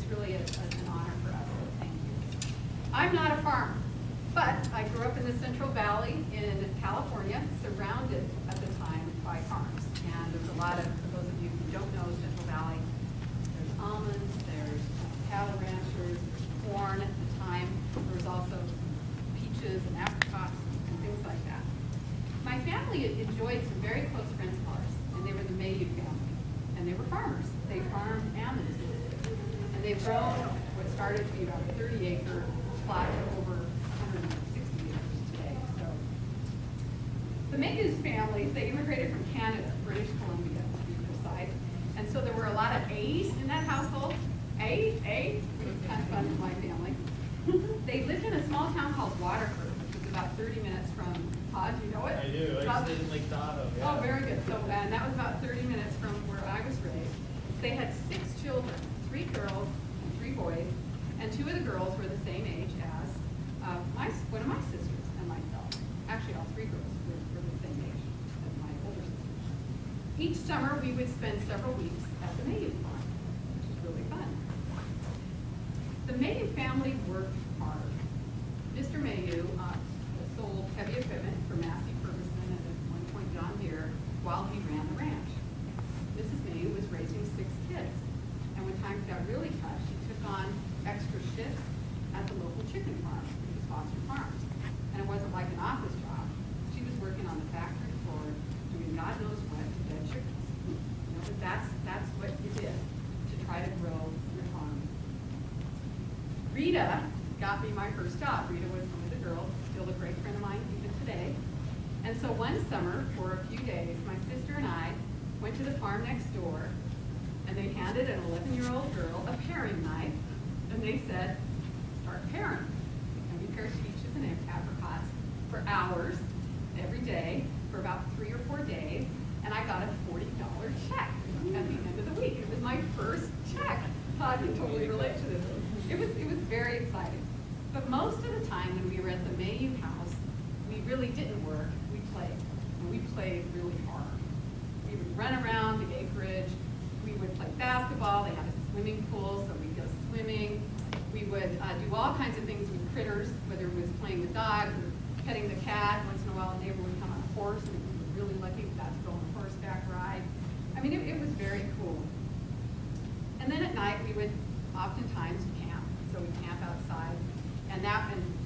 really an honor for us, so thank you. I'm not a farmer, but I grew up in the Central Valley in California, surrounded at the time by farms. And there's a lot of, for those of you who don't know Central Valley, there's almonds, there's cattle ranchers, there's corn at the time. There was also peaches and apricots and things like that. My family enjoyed some very close friends of ours, and they were the Mayhew family. And they were farmers. They farmed almonds. And they've grown what started to be about a 30-acre plot to over 160 acres today. So the Mayhew's families, they immigrated from Canada, British Columbia to be precise. And so there were a lot of A's in that household. A, it was kind of fun for my family. They lived in a small town called Waterford, which was about 30 minutes from Todd. Do you know it? I do. I used to live in Lake Tahoe. Yeah. Oh, very good. So, and that was about 30 minutes from where I was raised. They had 6 children, 3 girls and 3 boys, and 2 of the girls were the same age as one of my sisters and myself. Actually, all 3 girls were the same age as my older sisters. Each summer, we would spend several weeks at the Mayhew farm, which was really fun. The Mayhew family worked hard. Mr. Mayhew sold heavy equipment for Massey Ferguson and at one point John Deere while he ran the ranch. Mrs. Mayhew was raising 6 kids, and when times got really tough, she took on extra shifts at the local chicken farm, which was Foster Farms. And it wasn't like an office job. She was working on the factory floor, doing God knows what to dead chickens. You know, but that's what you did to try to grow your farm. Rita got me my first job. Rita was one of the girls, still a great friend of mine even today. And so one summer, for a few days, my sister and I went to the farm next door, and they handed an 11-year-old girl a paring knife, and they said, start paring. And we pared peaches and apricots for hours every day for about 3 or 4 days, and I got a $40 check at the end of the week. It was my first check. Todd can totally relate to this. It was very exciting. But most of the time when we were at the Mayhew house, we really didn't work, we played. And we played really hard. We would run around the acreage, we would play basketball, they had a swimming pool, so we'd go swimming. We would do all kinds of things with critters, whether it was playing with dogs or petting the cat. Once in a while a neighbor would come on a horse, and we were really lucky we got to go on a horseback ride. I mean, it was very cool. And then at night we would oftentimes camp. So we'd camp outside. And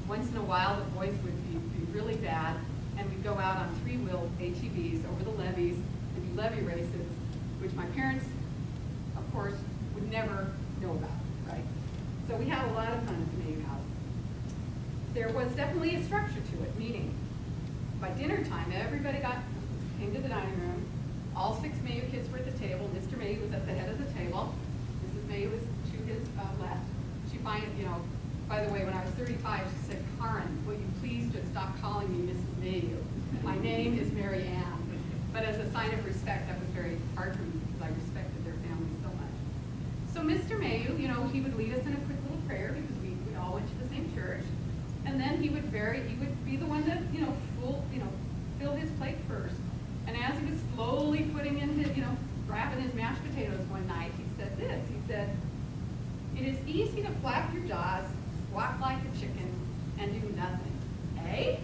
once in a while the boys would be really bad, and we'd go out on 3-wheel ATVs over the levees and do levee races, which my parents, of course, would never know about, right? So we had a lot of fun at the Mayhew house. There was definitely a structure to it, meaning by dinner time, everybody came to the dining room. All 6 Mayhew kids were at the table. Mr. Mayhew was at the head of the table. Mrs. Mayhew was to his left. She by the way, when I was 35, she said, Karen, will you please just stop calling me Mrs. Mayhew? My name is Mary Ann. But as a sign of respect, that was very hard for me because I respected their family so much. So Mr. Mayhew, he would lead us in a quick little prayer because we all went to the same church. And then he would be the one that, fill his plate first. And as he was slowly putting in his, grabbing his mashed potatoes one night, he said this. He said, it is easy to flap your jaws, squawk like a chicken, and do nothing. Eh?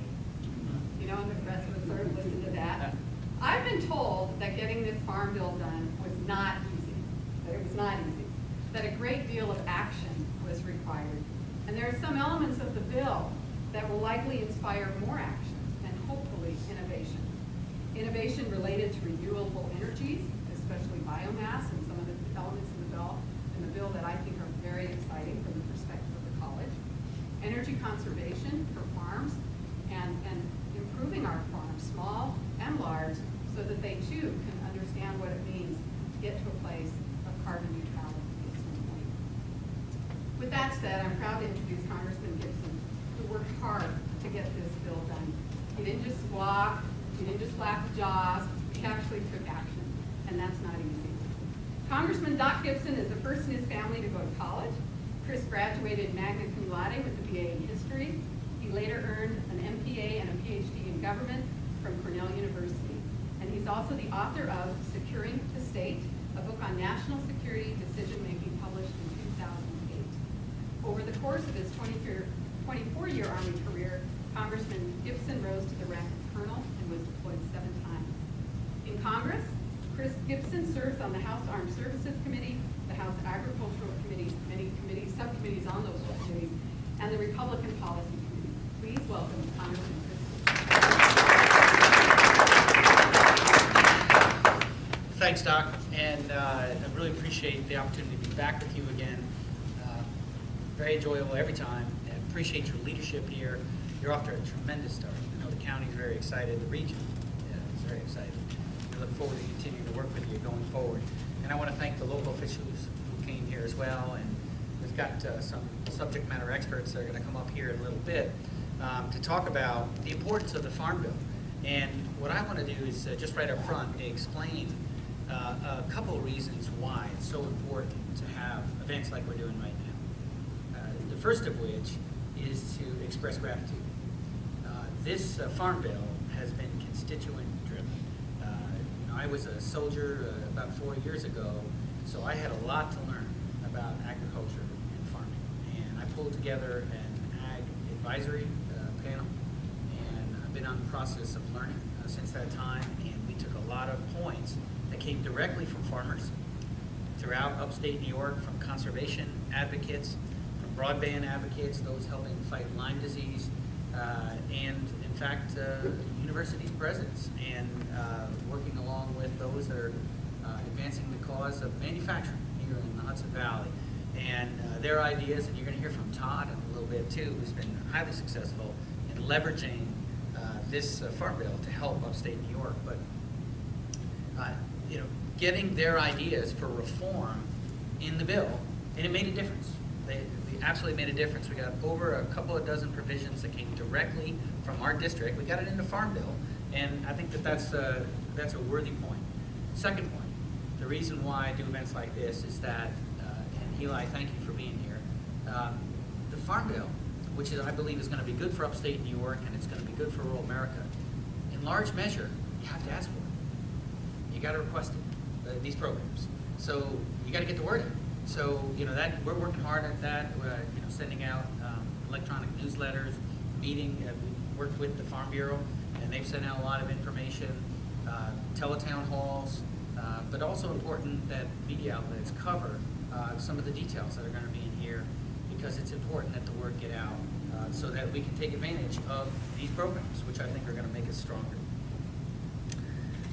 And the rest of us sort of listened to that. I've been told that getting this farm bill done was not easy. That it was not easy. That a great deal of action was required. And there are some elements of the bill that will likely inspire more action and hopefully innovation. Innovation related to renewable energies, especially biomass, and some of the elements in the bill that I think are very exciting from the perspective of the college. Energy conservation for farms and improving our farms, small and large, so that they too can understand what it means to get to a place of carbon neutrality at some point. With that said, I'm proud to introduce Congressman Gibson, who worked hard to get this bill done. He didn't just squawk, he didn't just flap his jaws, he actually took action, and that's not easy. Congressman Doc Gibson is the first in his family to go to college. Chris graduated magna cum laude with a BA in history. He later earned an MPA and a PhD in government from Cornell University. And he's also the author of Securing the State, a book on national security decision-making published in 2008. course of his 24-year Army career, Congressman Gibson rose to the rank of colonel and was deployed 7 times. In Congress, Chris Gibson serves on the House Armed Services Committee, the House Agricultural Committee, many committees, subcommittees on those committees, and the Republican Policy Committee. Please welcome Congressman Chris Gibson. Thanks, Doc, and I really appreciate the opportunity to be back with you again. Very enjoyable every time, and appreciate your leadership here. You're off to a tremendous start. I know the county is very excited, the region is very excited. I look forward to continuing to work with you going forward. And I want to thank the local officials who came here as well, and we've got some subject matter experts that are going to come up here in a little bit to talk about the importance of the Farm Bill. And what I want to do is just right up front explain a couple of reasons why it's so important to have events like we're doing right now. The first of which is to express gratitude. This Farm Bill has been constituent driven. I was a soldier about 4 years ago, so I had a lot to learn about agriculture and farming. And I pulled together an ag advisory panel, and I've been on the process of learning since that time, and we took a lot of points that came directly from farmers throughout upstate New York, from conservation advocates, from broadband advocates, those helping fight Lyme disease, and in fact, university presidents, and working along with those that are advancing the cause of manufacturing here in the Hudson Valley. And their ideas, and you're going to hear from Todd in a little bit too, who's been highly successful in leveraging this Farm Bill to help upstate New York. But getting their ideas for reform in the bill, and it made a difference. They absolutely made a difference. We got over a couple of dozen provisions that came directly from our district. We got it in the Farm Bill, and I think that's a worthy point. Second point, the reason why I do events like this is that, and Eli, thank you for being here, the Farm Bill, which I believe is going to be good for upstate New York, and it's going to be good for rural America, in large measure, you have to ask for it. You got to request it, these programs. So you got to get the word out. So that we're working hard at that. Sending out electronic newsletters, meeting. We worked with the Farm Bureau, and they've sent out a lot of information, teletown halls, but also important that media outlets cover some of the details that are going to be in here, because it's important that the word get out so that we can take advantage of these programs, which I think are going to make us stronger.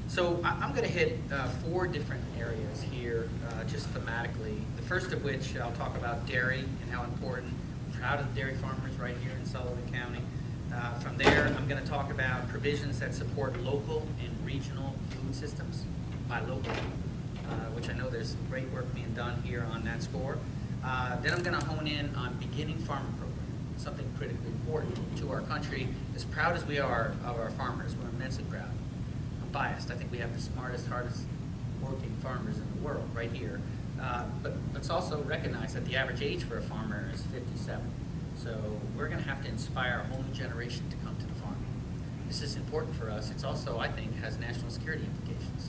So I'm going to hit 4 different areas here, just thematically. The first of which I'll talk about dairy and how important. I'm proud of the dairy farmers right here in Sullivan County. From there, I'm going to talk about provisions that support local and regional food systems by local, which I know there's some great work being done here on that score. Then I'm going to hone in on beginning farmer program, something critically important to our country. As proud as we are of our farmers, we're immensely proud. Biased. I think we have the smartest, hardest working farmers in the world right here. But let's also recognize that the average age for a farmer is 57. So we're going to have to inspire a whole new generation to come to the farm. This is important for us. It's also, I think, has national security implications,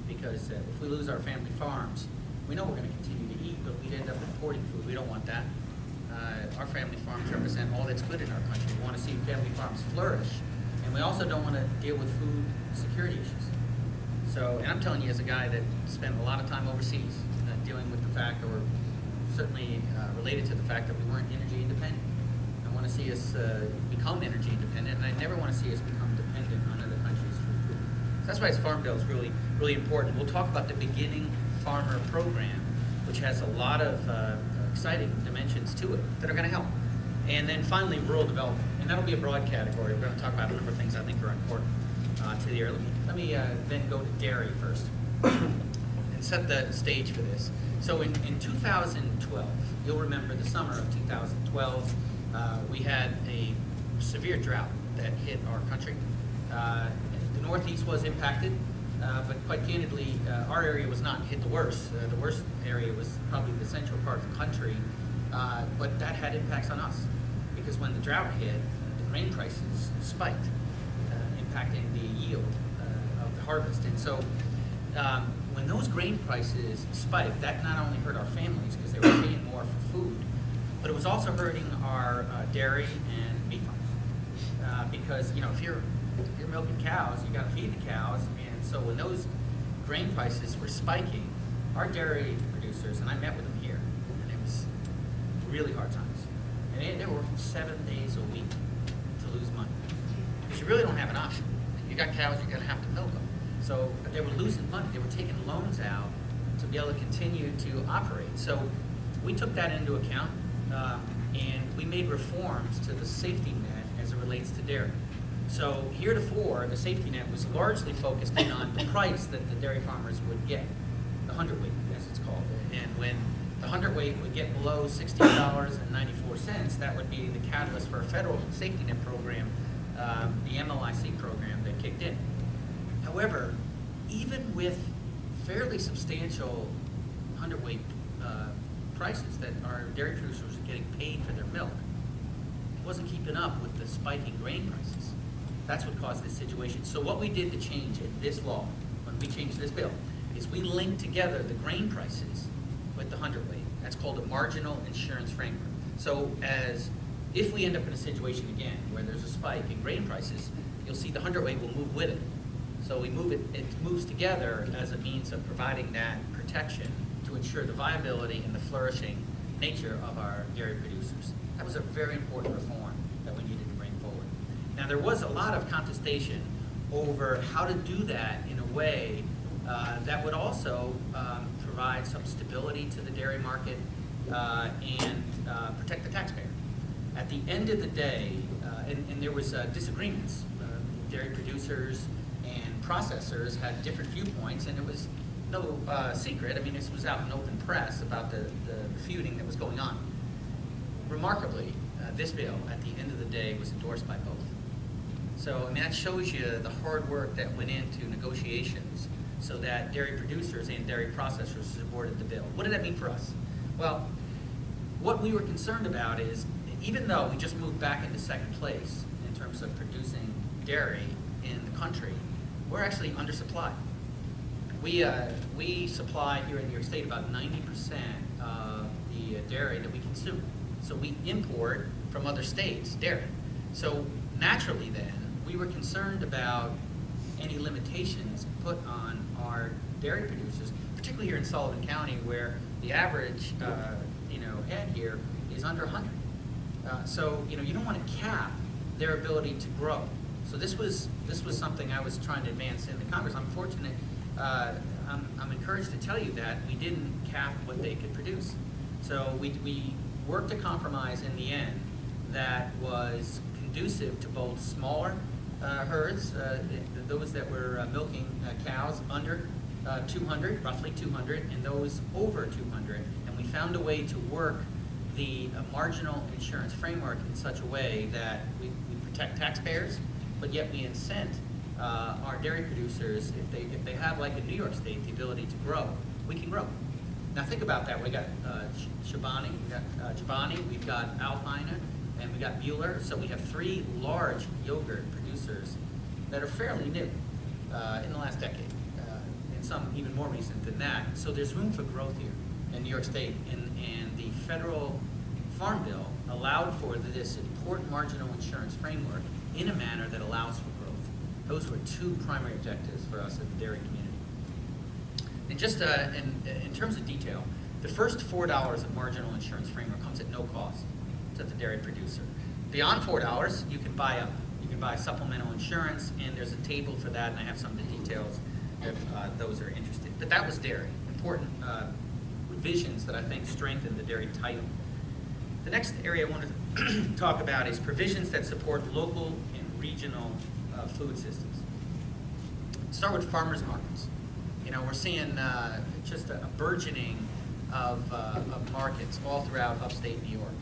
because if we lose our family farms, we know we're going to continue to eat, but we'd end up importing food. We don't want that. Our family farms represent all that's good in our country. We want to see family farms flourish. And we also don't want to deal with food security issues. So, and I'm telling you as a guy that spent a lot of time overseas dealing with the fact, or certainly related to the fact that we weren't energy independent. I want to see us become energy independent, and I never want to see us become dependent on other countries for food. So that's why this Farm Bill is really, really important. We'll talk about the Beginning Farmer Program, which has a lot of exciting dimensions to it that are going to help. And then finally, rural development. And that'll be a broad category. We're going to talk about a number of things I think are important to the area. Let me then go to dairy first and set the stage for this. So in 2012, you'll remember the summer of 2012, we had a severe drought that hit our country. The Northeast was impacted, but quite candidly, our area was not hit the worst. The worst area was probably the central part of the country, but that had impacts on us, because when the drought hit, the grain prices spiked, impacting the yield of the harvest. And so when those grain prices spiked, that not only hurt our families because they were paying more for food, but it it was also hurting our dairy and meat farms because if you're milking cows, you got to feed the cows, and so when those grain prices were spiking, our dairy producers, and I met with them here, and it was really hard times, and they were working 7 days a week to lose money because you really don't have an option. You got cows, you're going to have to milk them. So they were losing money. They were taking loans out to be able to continue to operate. So we took that into account, and we made reforms to the safety net as it relates to dairy. So heretofore, the safety net was largely focused in on the price that the dairy farmers would get, the hundredweight, as it's called. And when the hundredweight would get below $16.94, that would be the catalyst for a federal safety net program, the MLIC program that kicked in. However, even with fairly substantial hundredweight prices that our dairy producers were getting paid for their milk, it wasn't keeping up with the spiking grain prices. That's what caused this situation. So what we did to change it, this law, when we changed this bill, is we linked together the grain prices with the hundredweight. That's called a marginal insurance framework. So if we end up in a situation again where there's a spike in grain prices, you'll see the hundredweight will move with it. So it moves together as a means of providing that protection to ensure the viability and the flourishing nature of our dairy producers. That was a very important reform that we needed to bring forward. Now, there was a lot of contestation over how to do that in a way that would also provide some stability to the dairy market and protect the taxpayer. At the end of the day, and there was disagreements. Dairy producers and processors had different viewpoints, and it was no secret. I mean, this was out in open press about the feuding that was going on. Remarkably, this bill, at the end of the day, was endorsed by both. So, I mean, that shows you the hard work that went into negotiations so that dairy producers and dairy processors supported the bill. What did that mean for us? Well, what we were concerned about is, even though we just moved back into second place in terms of producing dairy in the country, we're actually undersupplied. We supply here in New York State about 90% of the dairy that we consume. So we import from other states dairy. So naturally then, we were concerned about any limitations put on our dairy producers, particularly here in Sullivan County, where the average head here is under 100. So you don't want to cap their ability to grow. So this was something I was trying to advance in the Congress. I'm fortunate. I'm encouraged to tell you that we didn't cap what they could produce. So we worked a compromise in the end that was conducive to both smaller herds, those that were milking cows under 200, roughly 200, and those over 200. And we found a way to work the marginal insurance framework in such a way that we protect taxpayers, but yet we incent our dairy producers, if they have, like in New York State, the ability to grow, we can grow. Now think about that. We got Chobani, we've got Alpina, and we got Mueller. So we have 3 large yogurt producers that are fairly new in the last decade, and some even more recent than that. So there's room for growth here in New York State, and the federal farm bill allowed for this important marginal insurance framework in a manner that allows for growth. Those were 2 primary objectives for us at the dairy community. And just in terms of detail, the first $4 of marginal insurance framework comes at no cost to the dairy producer. Beyond $4, you can buy supplemental insurance, and there's a table for that, and I have some of the details if those are interested. But that was dairy, important revisions that I think strengthen the dairy title. The next area I want to talk about is provisions that support local and regional food systems. Start with farmers markets. We're seeing just a burgeoning of markets all throughout upstate New York.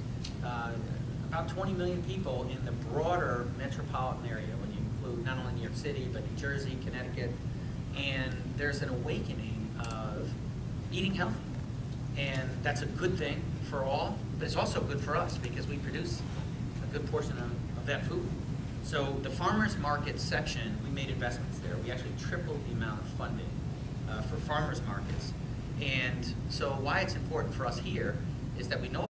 About 20 million people in the broader metropolitan area, when you include not only New York City, but New Jersey, Connecticut, and there's an awakening of eating healthy. And that's a good thing for all, but it's also good for us because we produce a good portion of that food. So the farmers market section, we made investments there. We actually tripled the amount of funding for farmers markets. And so why it's important for us here is that we know